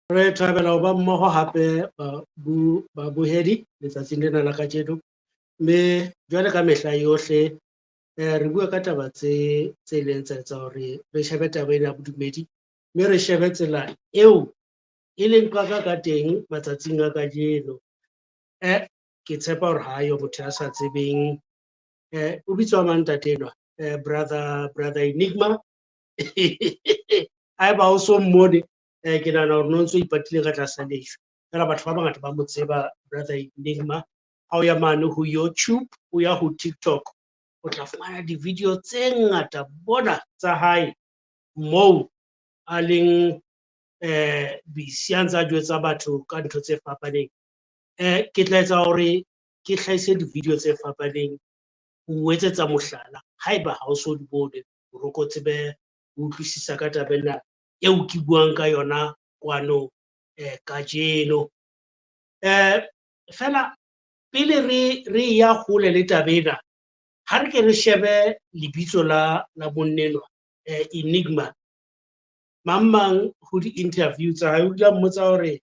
Re thabela ho ba mmoho hape babohedi letsatsing lena la kajeno, mme jwale ka mehla yohle re bua ka taba tse leng tsa etsa hore re shebe taba ena ya bodumedi, mme re shebe tsela eo e leng ka teng matsatsing a kajeno. Ke tshepa hore ha yo motho a sa tsebeng o bitswa mang ntate enwa, brother Enigma. Haeba o so mmone ke nahana hore no ntso ipatile ka tlasa leihlo, fela batho ba bangata ba mo tseba brother Enigma. Ha o ya mane ho YouTube, o ya ho TikTok, o tla fumana di-video tse ngata bona tsa hae moo a leng busy a ntse a jwetsa batho ka ntho tse fapaneng. Ke tla etsa hore ke hlahise di-video tse fapaneng ho etsetsa mohlala haeba ha o so di bone, hore o ko tsebe ho utlwisisa ka taba ena eo ke buang ka yona kwano kajeno. Fela pele re ya hole le taba ena, ha re ke re shebe lebitso la monenwa Enigma. Mang ho di-interview tsa hae o ile a mmotsa hore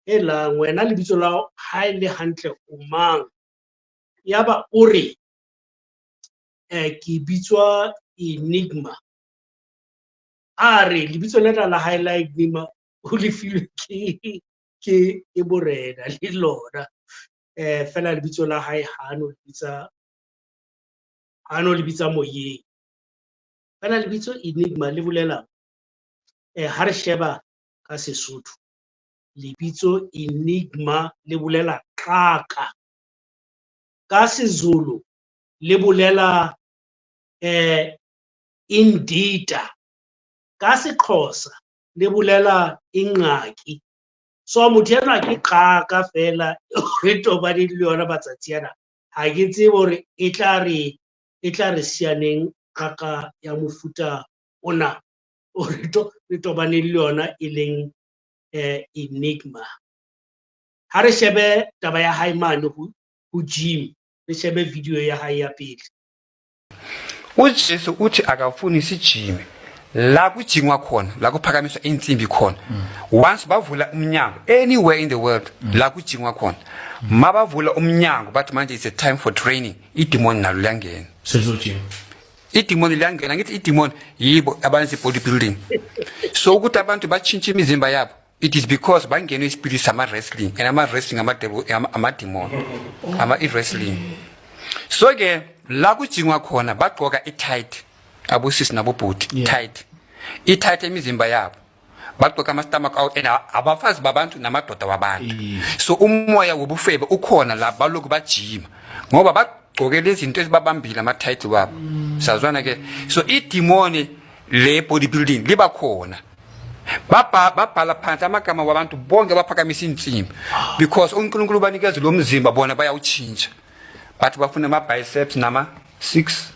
helang wena lebitso la hao ha e le hantle o mang? Yaba o re ke bitswa Enigma. A re lebitso lena la hae la Enigma o lefilwe ke borena le lona. Fela lebitso la hae ha no lebitsa moyeng. Fela lebitso Enigma le bolela ha re sheba ka Sesotho, lebitso Enigma le bolela qaka. Ka seZulu le bolela indida. Ka Sexhosa le bolela ingqaki. So motho enwa ke qaka fela re tobaneng le yona matsatsi ana. Ha ke tsebe hore e tla re siyaneng qaka ya mofuta ona o re tobaneng le yona e leng Enigma. Ha re shebe taba ya hae mane ho gym, re shebe video ya hae ya pele. uJesu uthi akafuni isijime la kujingwa khona, la kuphakamiswa insimbi khona. Once bavula umnyango anywhere in the world la kujingwa khona, mabavula umnyango bathi manje it's a time for training, idemon nalo liyangena. Idemon liyangena, ngithi idemon yibo abantu bodybuilding. So ukuthi abantu batshintshe imizimba yabo, it is because bangena ispirit sama wrestling, and ama wrestling ama demon, ama wrestling. So ke la kujingwa khona bagqoka i-tight, abosisi nabobhuti, tight. I-tight emizimba yabo. Bagqoka ama-stomach out and abafazi babantu namadoda wabantu. So umoya wobufebe ukhona la baloku bajima. Ngoba bagqoke lezi zinto ezibabambile ama-tight wabo. Sazwana ke. So idemoni le bodybuilding liba khona. Babhala phansi amagama wabantu bonke baphakamisa insimbi because uNkulunkulu banikeza lo mzimba bona bayawutshintsha. Bathi bafuna ama-biceps nama-6.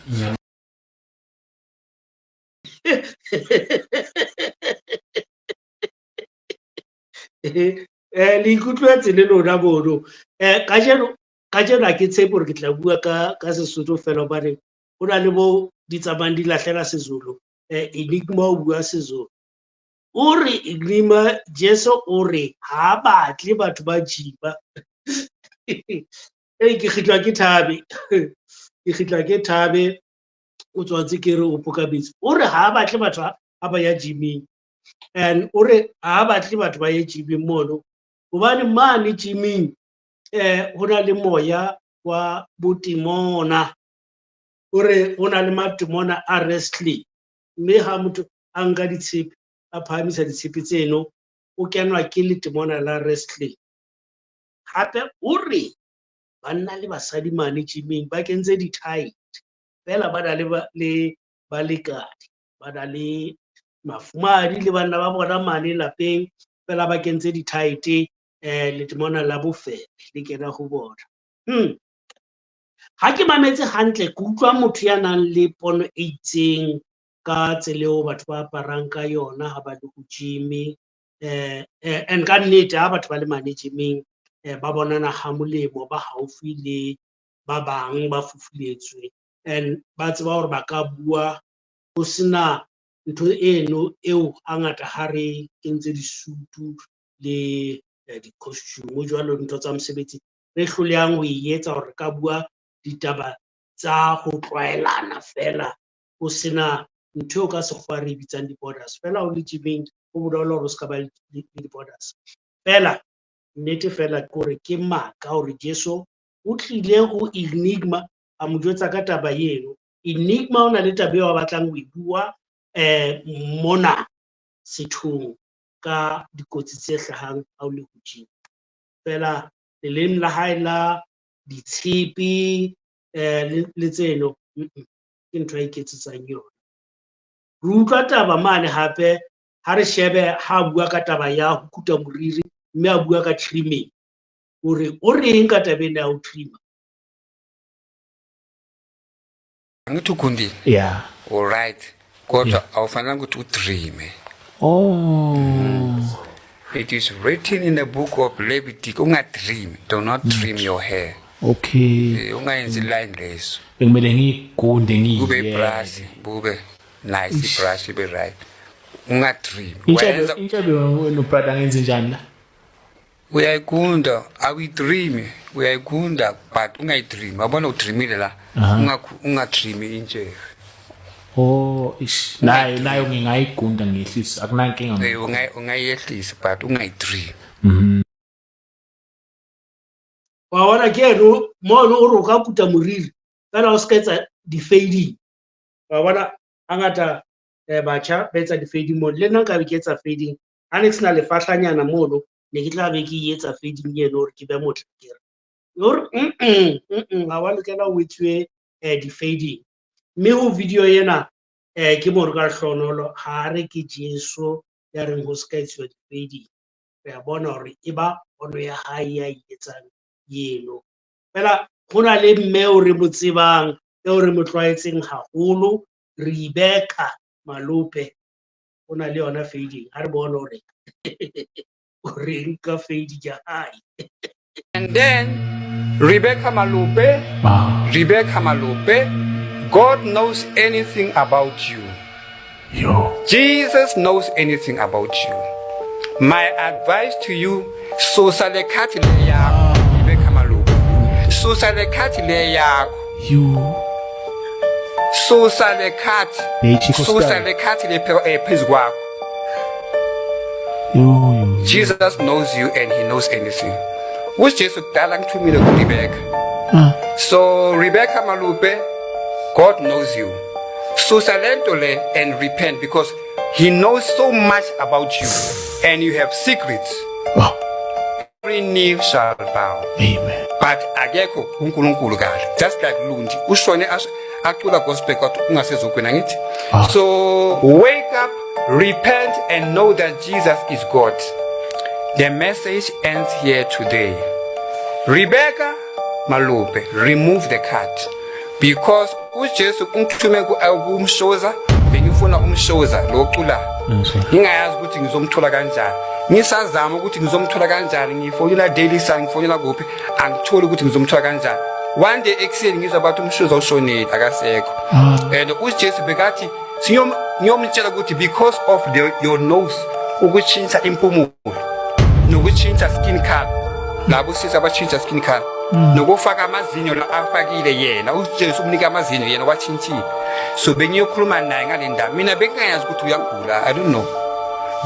Le ikutlwetse le lona bono. Kajeno ha ke tshepe hore ke tla bua ka Sesotho fela hobane ho na le mo di tsamayang di lahlela SeZulu. Enigma o bua SeZulu. O re Enigma, Jesu o re ha batle batho ba jima. Ke kgitlwa ke thabe o tswatse ke re o pokabetse. O re ha batle batho ha ba ya gyming, and o re ha batle batho ba ye gyming mono hobane mane gyming ho na le moya wa botemona. O re ho na le matemona a wrestling, mme ha motho a nka ditshepe a phahamisa ditshepe tseno o kenwa ke letemona la wrestling. Hape o re banna le basadi mane gyming ba kentse di-tight fela ba na le balekane, ba na le mafumahadi le banna ba bona mane lapeng fela ba kentse di-tight letemona la bofebe le kena ho bona. Ha ke mametse hantle ke utlwa motho ya nang le pono e itseng ka tsela eo batho ba aparang ka yona ha ba le ho gym, and ka nnete ha batho ba le mane gyming ba bonana ha molemo, ba haufi le ba bang ba fufuletswe, and ba tseba hore ba ka bua ho sena ntho eno eo hangata ha re kentse disutu le di-costume jwalo ntho tsa mosebetsi re hlolehang ho e etsa hore ka bua ditaba tsa ho tlwaelana fela ho sena ntho eo ka sekgowa re bitsang di-borders fela o le gyming ho bonolo hore o ska ba le di-borders fela nnete fela ke hore ke maka hore Jesu o tlile ho Enigma a mo jwetsa ka taba eno. Enigma o na le taba eo a batlang ho e bua mona sethong ka dikotsi tse hlahang ha o le hodimo fela leleng la hae la ditshepe le tseno ke ntho a iketsetsang yona. Re utlwa taba mane hape ha re shebe ha bua ka taba ya ho kuta moriri mme a bua ka trimming hore o reng ka tabeng ya ho trimma. Ngithukundile. Yeah. All right. Kodwa awufanele ukuthi utrime. Oh. It is written in the book of Leviticus, ungadream, do not trim your hair. Okay. Ungayenzi line leso. Bekumele ngigunde Kube brush, bube nice brush be right. Ungadream. Intshabe no brother ngenze njani la? Uyayigunda, awidream, uyayigunda but ungayidream. Yabona udreamile la. Ungadreami intshe. Oh, ish. Nayo ngingayigunda ngehlisa akunankinga. Ungayehlisa but ungayidream. Wa ke no mono o roka kuta moriri kana o ska etsa di-fading wa bona hangata batjha ba etsa di-fading mo le nna ka be ke etsa fading ha ne ke sena lefahlanyana mono ne ke tla be ke etsa fading eno hore ke be motle kere hore ga wa lokela o etsuwe di-fading mme ho video ena ke mo re ka hlonolo ha re ke Jesu ya reng ho ska etsuwa di-fading re a bona hore e ba pono ya hae ya etsang yeno fela go na le mme o re mo tsebang eo re mo tlwaetseng haholo Rebecca Malope o na le yona fading ha re bona hore o reng ka fading ya hae. And then Rebecca Malope, God knows anything about you. Jesus knows anything about you. My advice to you, susa le khati le yakho, Rebecca Malope. Susa le khati le yakho. Susa le khati le phezu kwakho. Jesus knows you and he knows anything. Which Jesus kudala ngithumile ku Rebecca. So Rebecca Malope, God knows you. Susa lento le and repent because he knows so much about you and you have secrets. Every knee shall bow. Amen. But akekho uNkulunkulu kahle. Just like Lundi. Ushone acula gospel kodwa ungasezokwena ngithi. So wake up, repent and know that Jesus is God. The message ends here today. Rebecca Malope, remove the cut. Because uJesu ungithume kumshoza bengifuna umshoza locula. Ngingayazi ukuthi ngizomthola kanjani. Ngisazama ukuthi ngizomthola kanjani. Ngifonela daily sun, ngifonela kuphi. Angitholi ukuthi ngizomthola kanjani. One day ekuseni ngizwa abantu umshoza ushonile akasekho. And uJesu bekathi ngiyomtshela ukuthi because of your nose ukuchinja impumulo nokuchinja skin color. Labo sisa abachinja skin color. Nokufaka amazinyo la afakile yena uJesu umnika amazinyo yena wachinjile. So bengiyokhuluma naye ngale ndaba. Mina bengingayazi ukuthi uyagula. I don't know.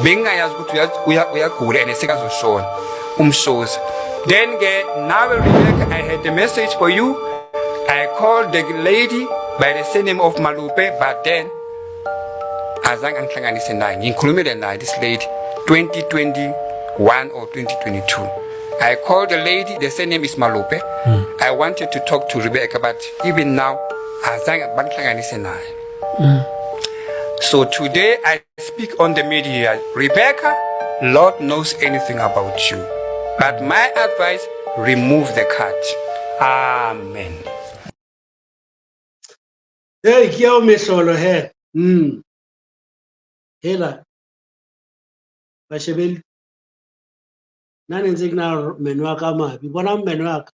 Bengingayazi ukuthi uyagula and sekazoshona umshoza. Then now Rebecca, I had a message for you. I called the lady by the surname of Malope, but then azange ngihlanganise naye. Ngikhulumile naye this lady 2021 or 2022. I called the lady, the surname is Malope. I wanted to talk to Rebecca, but even now azange ngihlanganise naye. So today I speak on the media. Rebecca, Lord knows anything about you. But my advice, remove the cut. Amen. Hey, kyo mesolo he. Hela. Bashebeli. Nani nze kuna menu wa kama. Bibona menu waka.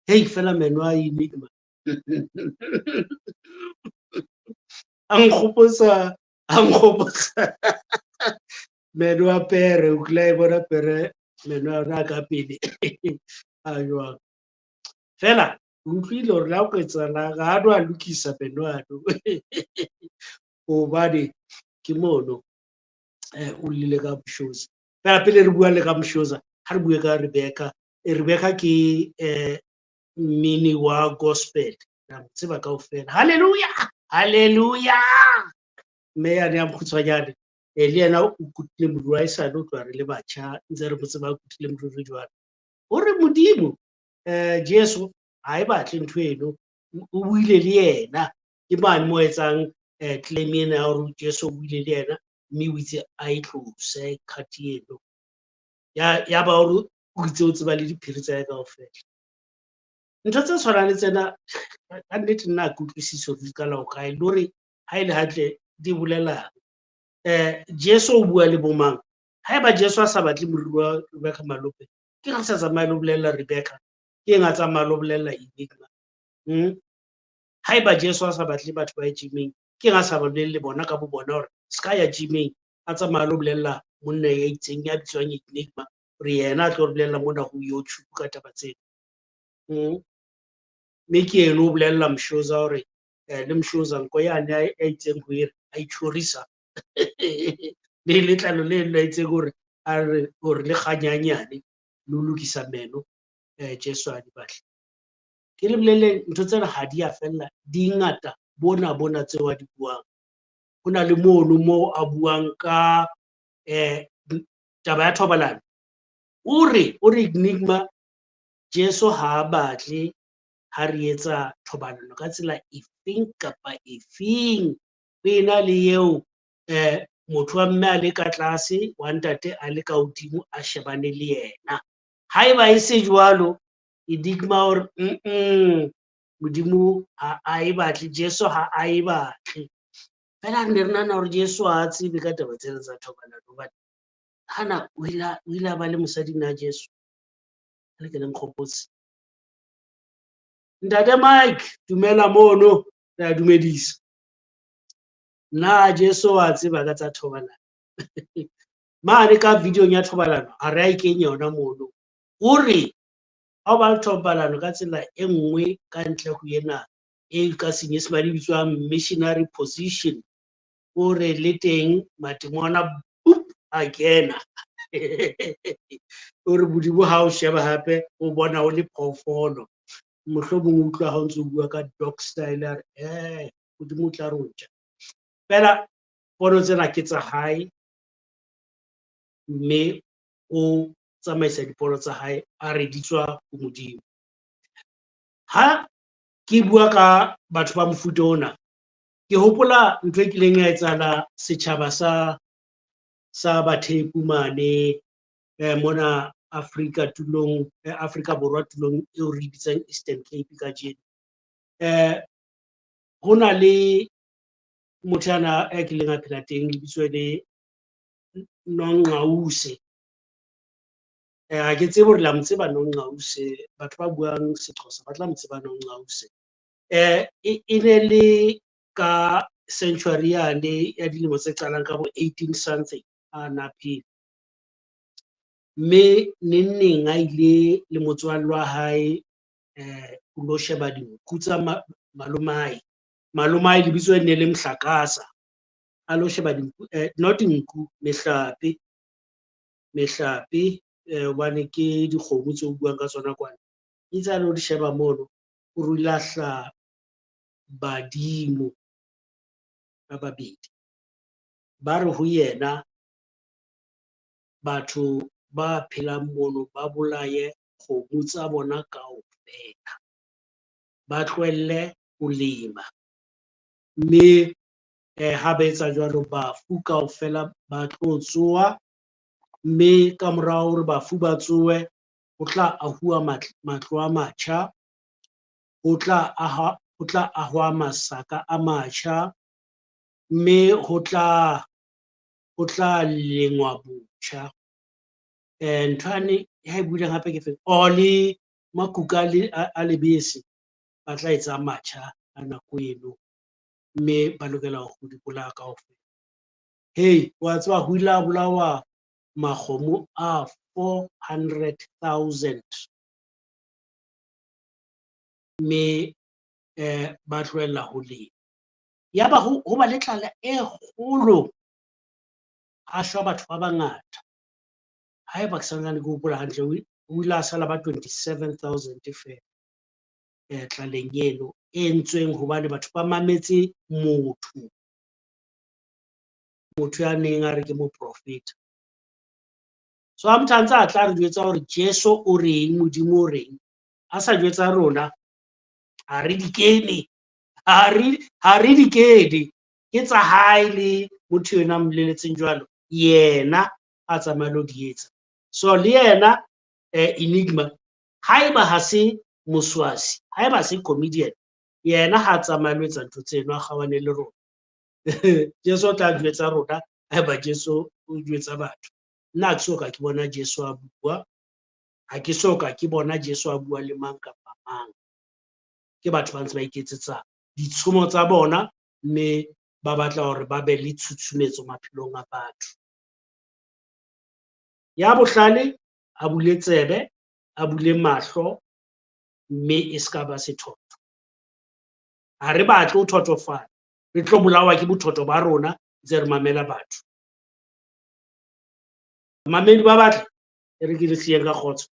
Hey, fela menu wa Enigma. Angkhupusa. meno a pere o kila e bona pere meno a yona ka pele a jwang fela o utlwile hore la o ka etsahalang ga ano a lokisa meno ano hobane ke mono o lile ka Mshoza fela pele re bua le ka Mshoza ha re bue ka Rebecca Rebecca ke mmini wa gospel ra mo tseba kaofela halleluja mme yane ya mokgutshwanyane le yena o kutile moriri wa esane o tloa re le batjha ntse re mo tseba a kutile moriri jwalo o re modimo Jesu ha e batle ntho eno o buile le yena ke mane mo etsang claim ena ya hore Jesu o buile le yena mme o itse a e tlose kgati eno ya ba hore o itse o tseba le diphiri tsa hae kaofela ntho tse tshwanang le tsena ka nnete nna a ke utlwisise hore di qala ho kae le hore ha e le hantle di bolelang Jesu o bua le bomang ha eba Jesu a sa batle moriri wa Rebecca Malope ke ga sa tsamaya le bolella Rebecca ke eng a tsamaya le bolella Enigma ha eba Jesu a sa batle batho ba gyming ke eng a sa bolelle bona ka bo bona hore ska ya gyming a tsamaya le bolella monna ya itseng ya bitswang Enigma hore yena a tlo bolella mona ho YouTube ka taba tsena mme ke eno o bolella Mshoza hore le Mshoza nko yane ya itseng ho ere a itshorisa le letlalo le la itseng hore a re hore le kganyanyane le ho lokisa meno Jesu a di batle ke le bolele ntho tsena ha di a fella di ngata bona tseo a di buang ho na le mono mo a buang ka taba ya thobalano o re Enigma Jesu ha batle ha re etsa thobalano ka tsela efeng kapa efeng ho ena le eo motho wa mme a le ka tlase wa ntate a le ka hodimo a shebane le yena ha eba e se jwalo Enigma hore modimo ha a e batle Jesu ha a e batle fela re ne re nahana hore Jesu a tsebe ka taba tsena tsa thobalano hobane hana o ile a ba le mosadi na Jesu le ke le nkgopotse Ntate Mike dumela mono re dumedisa na Jesu a tseba ka tsa thobalano mane ka video ya thobalano a re a e kenya yona mono o re ha ba le thobalano ka tsela e nngwe ka ntle ho ena e ka Senyesemane e bitswang missionary position o re le teng matemona a kena o re modimo ha o sheba hape o bona o le phoofolo mohlomong o utlwa ha o ntse o bua ka dog style a re modimo o tla re o tja fela pono tsena ke tsa hae mme o tsamaisa dipono tsa hae a re di tswa ho modimo ha ke bua ka batho ba mofuta ona ke hopola ntho e kileng ya etsahala setjhaba sa Bathepu mane mona Afrika Borwa tulong eo re bitsang Eastern Cape ka jeno ho na le motho ana a kileng a phela teng lebitso le Nongqawuse ha ke tsebe hore la mo tseba Nongqawuse batho ba buang Sexhosa ba tla mo tseba Nongqawuse e ne le ka century yane ya dilemo tse qalang ka bo 18 something a na phela mme neng a ile le motswalle wa hae o lo sheba dinku tsa malomae lebitso ne le Mhlakasa a lo sheba dinku not nku mehlape hobane ke dikgomo tse o buang ka tsona kwana itse a lo di sheba mono o ruile hla badimo ba babedi ba re ho yena batho ba phelang mono ba bolaye kgomo tsa bona kaofela ba tlohelle ho lema mme ha ba etsa jwalo bafu kaofela ba tlo tsoha mme ka morao hore bafu ba tsohe ho tla ahuwa matlo a matjha ho tla ahwa masaka a matjha mme ho tla lengwa botjha nthwane ha e buileng hape ke fe le makuka a lebese ba tla etsa matjha a nako eno mme ba lokela ho di bolaya kaofela hey wa tseba ho ile a bolawa makgomo a 400,000 mme ba tlohella ho lema. Yaba ho ba le tlala e kgolo, a shwa batho ba bangata. Haeba ke santsane ke hopola hantle, o ile a sala ba 27,000 fela tlaleng eno e entsweng hobane batho ba mametse motho ya neng a re ke moprofeta. So ha motho a ntse a tla re jwetsa hore Jeso o reng, Modimo o reng, a sa jwetsa rona ha re di kene, ha re di kene, ke tsa hae le motho yena mmoleletseng jwalo, yena a tsamaya lo di etsa. So le yena Enigma, haeba ha se moswasi, haeba ha se comedian, yena ha tsamaya lo etsa ntho tseno a kgawane le rona. Jeso o tla jwetsa rona haeba Jeso o jwetsa batho. Nna ha ke soka ke bona Jeso a bua, ha ke soka ke bona Jeso a bua le mang kapa mang. Ke batho ba ntse ba iketsetsa ditshomo tsa bona, mme ba batla hore ba be le tshutshumetso maphelong a batho. Ya bohlale a bule tsebe, a bule mahlo, mme e ska ba sethotho. Ha re batle ho thothofala, re tlo bolawa ke bothotho ba rona ntse re mamela batho. Mamedi ba batla e re ke le hliyeng ka kgotso.